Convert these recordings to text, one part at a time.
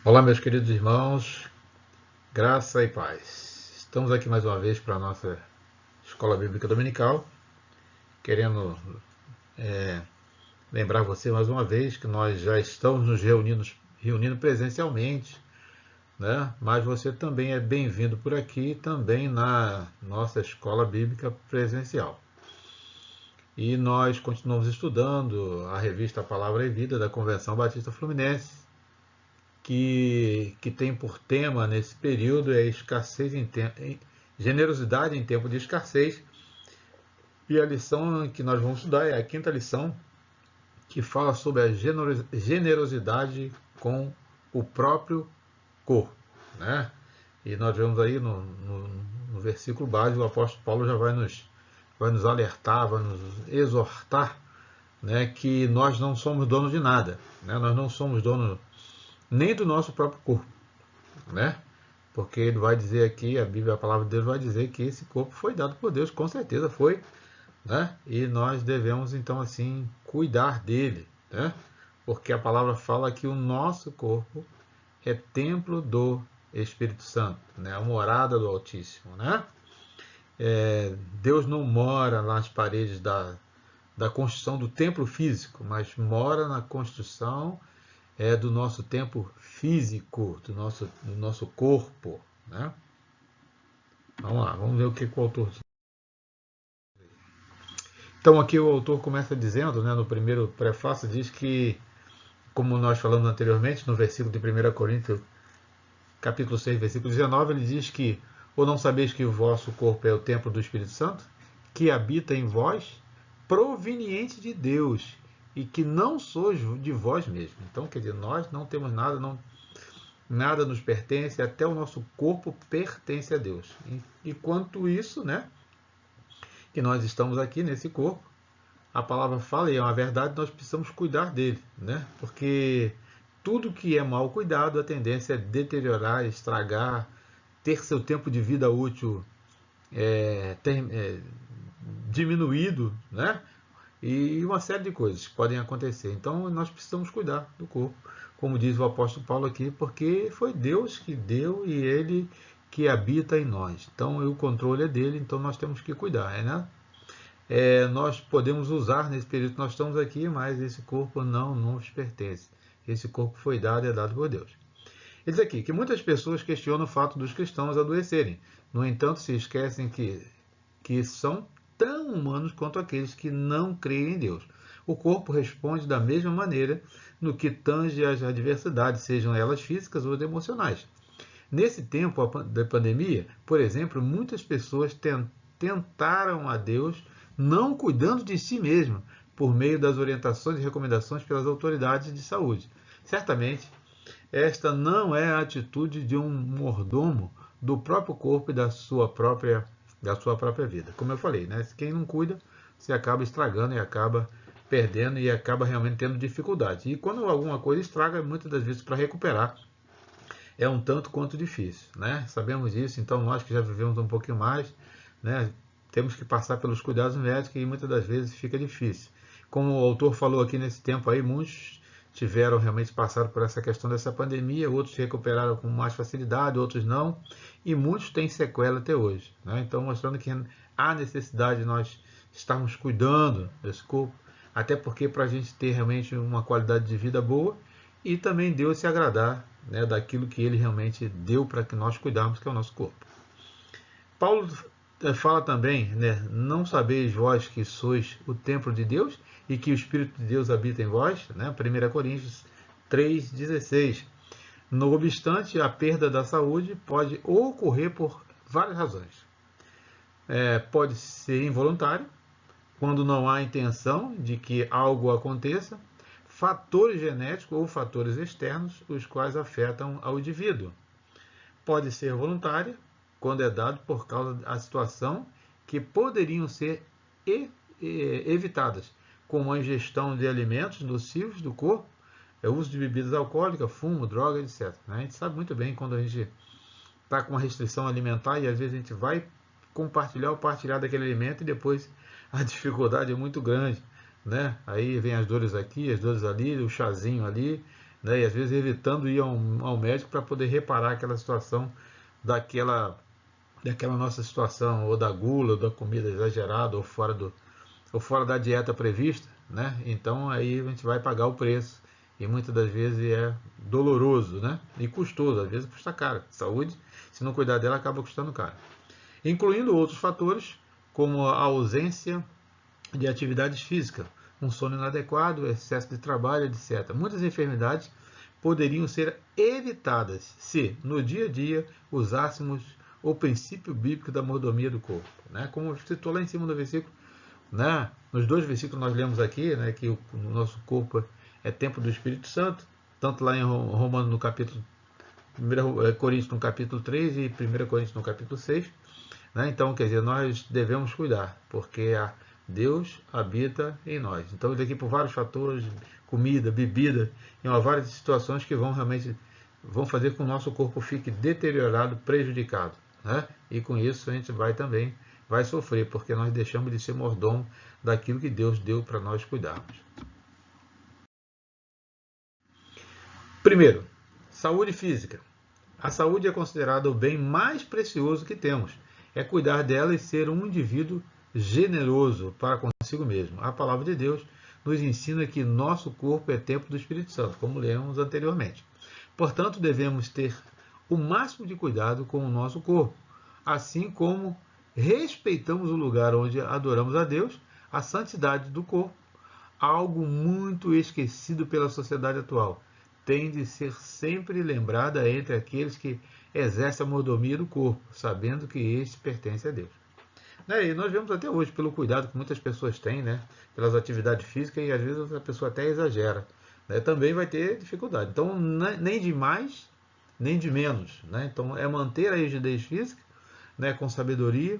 Olá, meus queridos irmãos, graça e paz. Estamos aqui mais uma vez para a nossa Escola Bíblica Dominical, querendo lembrar você mais uma vez que nós já estamos nos reunindo presencialmente, né? Mas você também é bem-vindo por aqui, também na nossa Escola Bíblica Presencial. E nós continuamos estudando a revista Palavra e Vida da Convenção Batista Fluminense, que tem por tema nesse período generosidade em tempo de escassez. E a lição que nós vamos estudar é a quinta lição, que fala sobre a generosidade com o próprio corpo, né? E nós vemos aí no versículo base, o apóstolo Paulo já vai nos alertar, vai nos exortar, né, que nós não somos donos de nada, né? Nós não somos donos nem do nosso próprio corpo, né? Porque ele vai dizer aqui, a Bíblia, a palavra de Deus vai dizer que esse corpo foi dado por Deus, com certeza foi, né? E nós devemos então assim cuidar dele, né? Porque a palavra fala que o nosso corpo é templo do Espírito Santo, né? A morada do Altíssimo, né? Deus não mora nas paredes da construção do templo físico, mas mora na construção do nosso tempo físico, do nosso corpo, né? Vamos lá, vamos ver o que o autor diz. Então aqui o autor começa dizendo, né, no primeiro prefácio, diz que, como nós falamos anteriormente, no versículo de 1 Coríntios, capítulo 6, versículo 19, ele diz que: ou não sabeis que o vosso corpo é o templo do Espírito Santo, que habita em vós, proveniente de Deus, e que não sois de vós mesmos. Então, quer dizer, nós não temos nada, nada nos pertence, até o nosso corpo pertence a Deus. E quanto isso, né, que nós estamos aqui nesse corpo, a palavra fala, e é uma verdade, nós precisamos cuidar dele, né? Porque tudo que é mal cuidado, a tendência é deteriorar, estragar, ter seu tempo de vida útil diminuído, né? E uma série de coisas que podem acontecer. Então nós precisamos cuidar do corpo, como diz o apóstolo Paulo aqui, porque foi Deus que deu e Ele que habita em nós. Então o controle é dele, então nós temos que cuidar, né? Nós podemos usar nesse período que nós estamos aqui, mas esse corpo não nos pertence. Esse corpo foi dado e é dado por Deus. Ele diz aqui que muitas pessoas questionam o fato dos cristãos adoecerem. No entanto, se esquecem que são tão humanos quanto aqueles que não creem em Deus. O corpo responde da mesma maneira no que tange às adversidades, sejam elas físicas ou emocionais. Nesse tempo da pandemia, por exemplo, muitas pessoas tentaram a Deus não cuidando de si mesmo, por meio das orientações e recomendações pelas autoridades de saúde. Certamente, esta não é a atitude de um mordomo do próprio corpo e da sua própria vida. Como eu falei, né? Quem não cuida, você acaba estragando e acaba perdendo e acaba realmente tendo dificuldade. E quando alguma coisa estraga, muitas das vezes para recuperar é um tanto quanto difícil, né? Sabemos disso, então nós que já vivemos um pouquinho mais, né, temos que passar pelos cuidados médicos e muitas das vezes fica difícil. Como o autor falou aqui nesse tempo aí, muitos tiveram realmente passado por essa questão dessa pandemia, outros se recuperaram com mais facilidade, outros não, e muitos têm sequela até hoje, né? Então mostrando que há necessidade de nós estarmos cuidando desse corpo, até porque para a gente ter realmente uma qualidade de vida boa e também Deus se agradar, né, daquilo que Ele realmente deu para que nós cuidarmos, que é o nosso corpo. Paulo fala também, né, não sabeis vós que sois o templo de Deus e que o Espírito de Deus habita em vós, né, 1 Coríntios 3,16. No obstante, a perda da saúde pode ocorrer por várias razões. Pode ser involuntário, quando não há intenção de que algo aconteça, fatores genéticos ou fatores externos, os quais afetam ao indivíduo. Pode ser voluntária, quando é dado por causa da situação que poderiam ser evitadas, como a ingestão de alimentos nocivos do corpo, o uso de bebidas alcoólicas, fumo, droga, etc. A gente sabe muito bem quando a gente está com uma restrição alimentar e às vezes a gente vai compartilhar ou partilhar daquele alimento e depois a dificuldade é muito grande, né? Aí vem as dores aqui, as dores ali, o chazinho ali, né? E às vezes evitando ir ao médico para poder reparar aquela situação daquela nossa situação, ou da gula, ou da comida exagerada, ou fora da dieta prevista, né? Então aí a gente vai pagar o preço. E muitas das vezes é doloroso, né? E custoso, às vezes custa caro. Saúde, se não cuidar dela, acaba custando caro. Incluindo outros fatores, como a ausência de atividades físicas, um sono inadequado, excesso de trabalho, etc. Muitas enfermidades poderiam ser evitadas se, no dia a dia, usássemos o princípio bíblico da mordomia do corpo. Né? Como citou lá em cima do versículo, né? Nos 2 versículos nós lemos aqui, né, que o nosso corpo é templo do Espírito Santo, tanto lá em Romanos no capítulo 1 Coríntios no capítulo 3 e 1 Coríntios no capítulo 6. Né? Então, quer dizer, nós devemos cuidar, porque Deus habita em nós. Então, isso aqui por vários fatores, comida, bebida, e uma várias situações que vão realmente fazer com que o nosso corpo fique deteriorado, prejudicado. Né? E com isso a gente vai sofrer, porque nós deixamos de ser mordomo daquilo que Deus deu para nós cuidarmos. Primeiro, saúde física. A saúde é considerada o bem mais precioso que temos. É cuidar dela e ser um indivíduo generoso para consigo mesmo. A palavra de Deus nos ensina que nosso corpo é templo do Espírito Santo, como lemos anteriormente. Portanto, devemos ter o máximo de cuidado com o nosso corpo, assim como respeitamos o lugar onde adoramos a Deus, a santidade do corpo, algo muito esquecido pela sociedade atual, tem de ser sempre lembrada entre aqueles que exercem a mordomia do corpo, sabendo que este pertence a Deus. E nós vemos até hoje, pelo cuidado que muitas pessoas têm, né, pelas atividades físicas, e às vezes a pessoa até exagera, né, também vai ter dificuldade. Então, nem de mais, nem de menos. Né? Então, é manter a rigidez física, né, com sabedoria,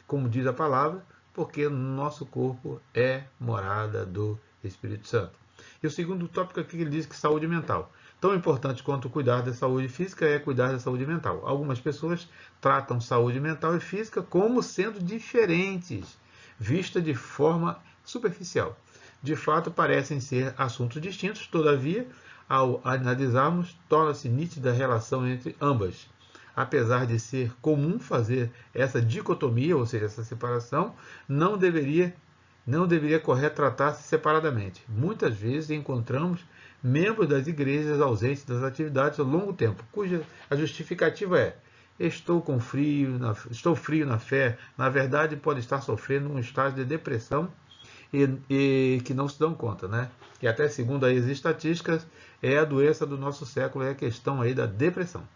como diz a palavra, porque nosso corpo é morada do Espírito Santo. E o segundo tópico aqui ele diz que saúde mental. Tão importante quanto cuidar da saúde física é cuidar da saúde mental. Algumas pessoas tratam saúde mental e física como sendo diferentes, vista de forma superficial. De fato, parecem ser assuntos distintos, todavia, ao analisarmos, torna-se nítida a relação entre ambas. Apesar de ser comum fazer essa dicotomia, ou seja, essa separação, não deveria correr tratar-se separadamente. Muitas vezes encontramos membros das igrejas ausentes das atividades há longo tempo, cuja a justificativa é: estou frio na fé. Na verdade, pode estar sofrendo um estágio de depressão e que não se dão conta, né? E até segundo as estatísticas, é a doença do nosso século, é a questão aí da depressão.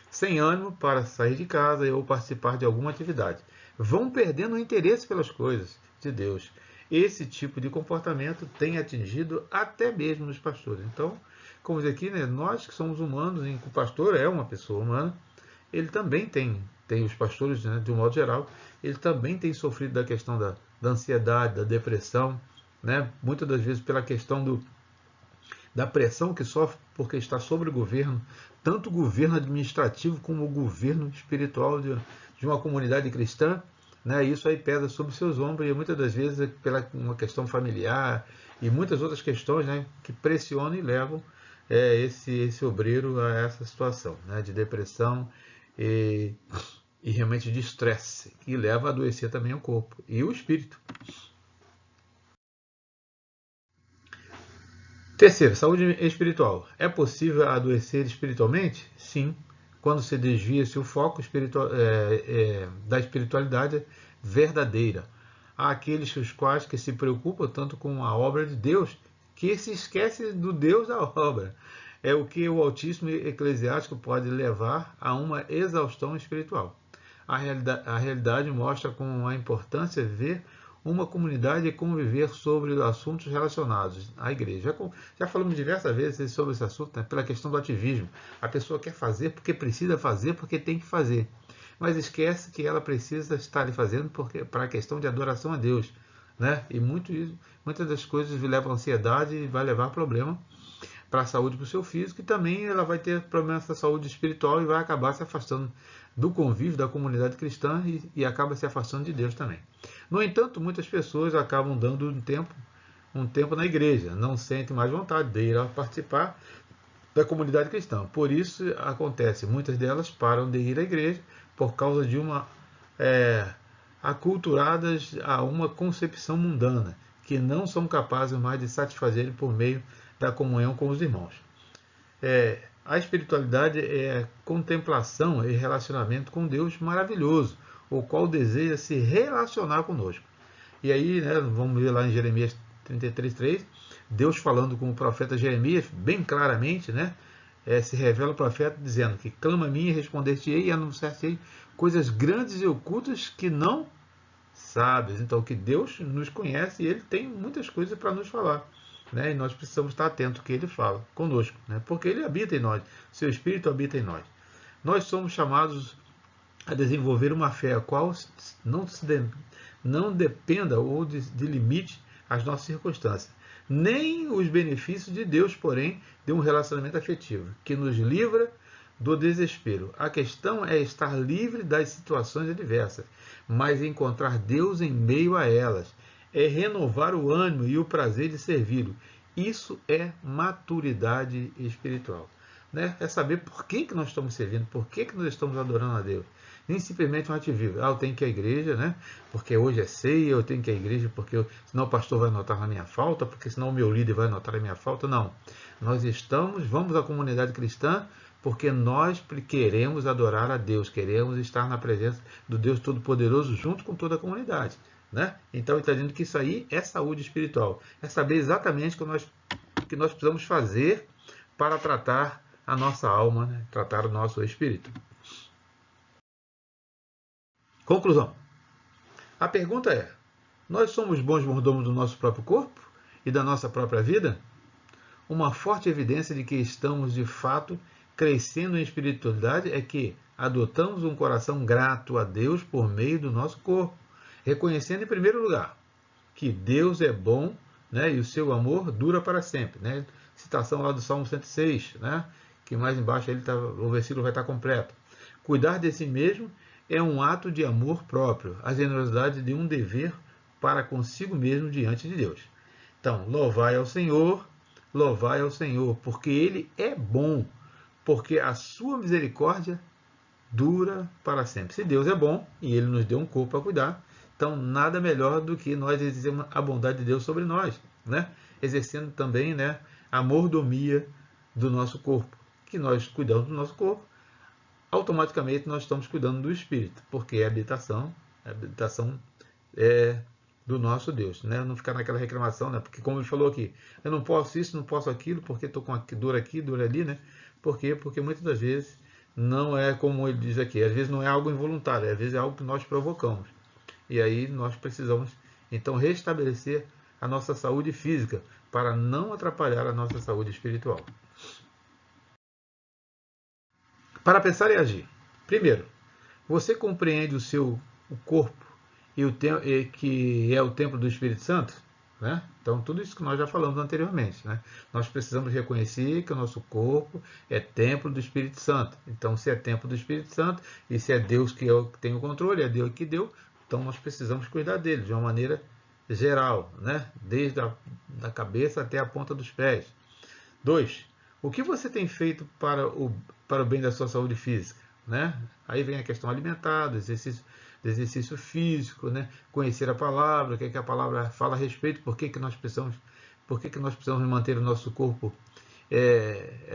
Sem ânimo para sair de casa ou participar de alguma atividade. Vão perdendo o interesse pelas coisas de Deus. Esse tipo de comportamento tem atingido até mesmo os pastores. Então, como diz aqui, né, nós que somos humanos, e o pastor é uma pessoa humana, ele também tem os pastores, né, de um modo geral, ele também tem sofrido da questão da ansiedade, da depressão, né, muitas das vezes pela questão da pressão que sofre porque está sobre o governo, tanto o governo administrativo como o governo espiritual de uma comunidade cristã, né? Isso aí pesa sobre seus ombros e muitas das vezes pela uma questão familiar e muitas outras questões, né, que pressionam e levam esse obreiro a essa situação, né, de depressão e realmente de estresse, que leva a adoecer também o corpo e o espírito. Terceiro, saúde espiritual. É possível adoecer espiritualmente? Sim, quando se desvia-se o foco da espiritualidade verdadeira. Há aqueles os quais que se preocupam tanto com a obra de Deus, que se esquece do Deus da obra. É o que o Altíssimo Eclesiástico pode levar a uma exaustão espiritual. A realidade mostra com a importância ver uma comunidade e conviver sobre assuntos relacionados à igreja. Já falamos diversas vezes sobre esse assunto, né, pela questão do ativismo. A pessoa quer fazer porque precisa fazer, porque tem que fazer. Mas esquece que ela precisa estar fazendo para a questão de adoração a Deus. Né? E muitas das coisas levam a ansiedade e vai levar problema para a saúde, para o seu físico, e também ela vai ter problemas da saúde espiritual e vai acabar se afastando do convívio da comunidade cristã e acaba se afastando de Deus também. No entanto, muitas pessoas acabam dando um tempo na igreja, não sentem mais vontade de ir a participar da comunidade cristã. Por isso acontece, muitas delas param de ir à igreja por causa de uma aculturadas a uma concepção mundana, que não são capazes mais de satisfazer por meio da comunhão com os irmãos. A espiritualidade é contemplação e relacionamento com Deus maravilhoso, o qual deseja se relacionar conosco. E aí, né, vamos ver lá em Jeremias 33:3, Deus falando com o profeta Jeremias, bem claramente, né, se revela o profeta dizendo que clama a mim e responder-te-ei e anunciar-te-ei coisas grandes e ocultas que não sabes. Então, que Deus nos conhece e Ele tem muitas coisas para nos falar. Né? E nós precisamos estar atentos ao que Ele fala conosco, né? Porque Ele habita em nós, seu Espírito habita em nós. Nós somos chamados a desenvolver uma fé a qual não dependa ou de limite as nossas circunstâncias, nem os benefícios de Deus, porém, de um relacionamento afetivo, que nos livra do desespero. A questão é estar livre das situações adversas, mas encontrar Deus em meio a elas. É renovar o ânimo e o prazer de servi-lo. Isso é maturidade espiritual. Né? É saber por que nós estamos servindo, por que nós estamos adorando a Deus. Nem simplesmente um ativismo. Eu tenho que ir à igreja, né? Porque hoje é ceia, eu tenho que ir à igreja porque senão o pastor vai notar a minha falta, porque senão o meu líder vai notar a minha falta. Não. Nós vamos à comunidade cristã porque nós queremos adorar a Deus, queremos estar na presença do Deus Todo-Poderoso junto com toda a comunidade. Né? Então ele está dizendo que isso aí é saúde espiritual. É saber exatamente o que nós precisamos fazer para tratar a nossa alma, né? Tratar o nosso espírito. Conclusão. A pergunta é: nós somos bons mordomos do nosso próprio corpo e da nossa própria vida? Uma forte evidência de que estamos de fato crescendo em espiritualidade é que adotamos um coração grato a Deus por meio do nosso corpo, reconhecendo em primeiro lugar que Deus é bom, né, e o seu amor dura para sempre. Né? Citação lá do Salmo 106, né, que mais embaixo o versículo vai estar completo. Cuidar de si mesmo é um ato de amor próprio, a generosidade de um dever para consigo mesmo diante de Deus. Então, louvai ao Senhor, porque Ele é bom, porque a sua misericórdia dura para sempre. Se Deus é bom e Ele nos deu um corpo para cuidar, então nada melhor do que nós exercermos a bondade de Deus sobre nós, né? Exercendo também, né, a mordomia do nosso corpo, que nós cuidamos do nosso corpo, automaticamente nós estamos cuidando do Espírito, porque a habitação é do nosso Deus, né? Não ficar naquela reclamação, né? Porque como ele falou aqui, eu não posso isso, não posso aquilo, porque estou com dor aqui, dor ali, né? Por quê? Porque muitas das vezes não é como ele diz aqui, às vezes não é algo involuntário, às vezes é algo que nós provocamos. E aí nós precisamos, então, restabelecer a nossa saúde física para não atrapalhar a nossa saúde espiritual. Para pensar e agir. Primeiro, você compreende o corpo que é o templo do Espírito Santo? Né? Então, tudo isso que nós já falamos anteriormente. Né? Nós precisamos reconhecer que o nosso corpo é templo do Espírito Santo. Então, se é templo do Espírito Santo e se é Deus que tem o controle, é Deus que deu, então nós precisamos cuidar dele de uma maneira geral, né? Desde a cabeça até a ponta dos pés. 2. O que você tem feito para o bem da sua saúde física? Né? Aí vem a questão alimentar, do exercício físico, né? Conhecer a palavra, o que a palavra fala a respeito, por que nós precisamos manter o nosso corpo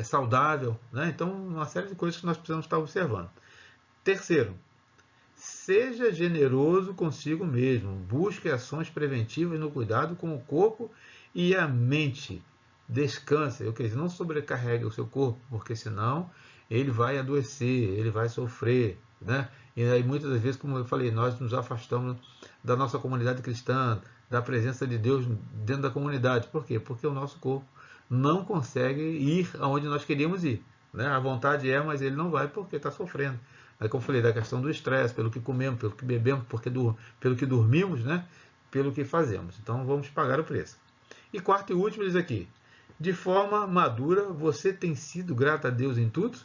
saudável. Né? Então, uma série de coisas que nós precisamos estar observando. Terceiro, seja generoso consigo mesmo. Busque ações preventivas no cuidado com o corpo e a mente. Descanse, não sobrecarregue o seu corpo, porque senão ele vai adoecer, ele vai sofrer. Né? E aí muitas das vezes, como eu falei, nós nos afastamos da nossa comunidade cristã, da presença de Deus dentro da comunidade. Por quê? Porque o nosso corpo não consegue ir aonde nós queríamos ir. Né? A vontade é, mas ele não vai porque está sofrendo. Aí, como eu falei, da questão do estresse, pelo que comemos, pelo que bebemos, pelo que dormimos, né? Pelo que fazemos. Então, vamos pagar o preço. E quarto e último, diz aqui, de forma madura, você tem sido grato a Deus em tudo?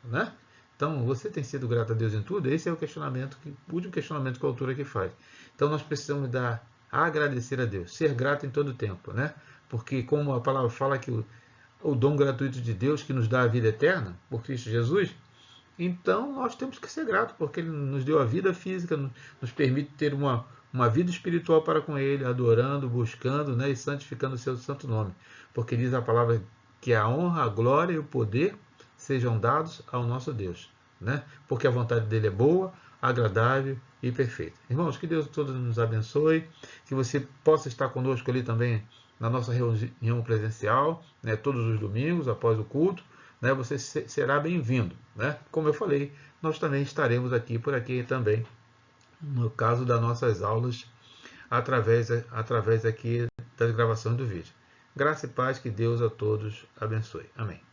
Né? Então, você tem sido grato a Deus em tudo? Esse é o último questionamento que a autora aqui faz. Então, nós precisamos agradecer a Deus, ser grato em todo o tempo. Né? Porque, como a palavra fala que o dom gratuito de Deus que nos dá a vida eterna, por Cristo Jesus, então nós temos que ser gratos, porque Ele nos deu a vida física, nos permite ter uma vida espiritual para com Ele, adorando, buscando, né, e santificando o seu santo nome. Porque diz a palavra que a honra, a glória e o poder sejam dados ao nosso Deus. Né? Porque a vontade dele é boa, agradável e perfeita. Irmãos, que Deus todos nos abençoe, que você possa estar conosco ali também na nossa reunião presencial, né, todos os domingos, após o culto, né, você será bem-vindo. Né? Como eu falei, nós também estaremos aqui por aqui também, no caso das nossas aulas, através aqui das gravações do vídeo. Graça e paz, que Deus a todos abençoe. Amém.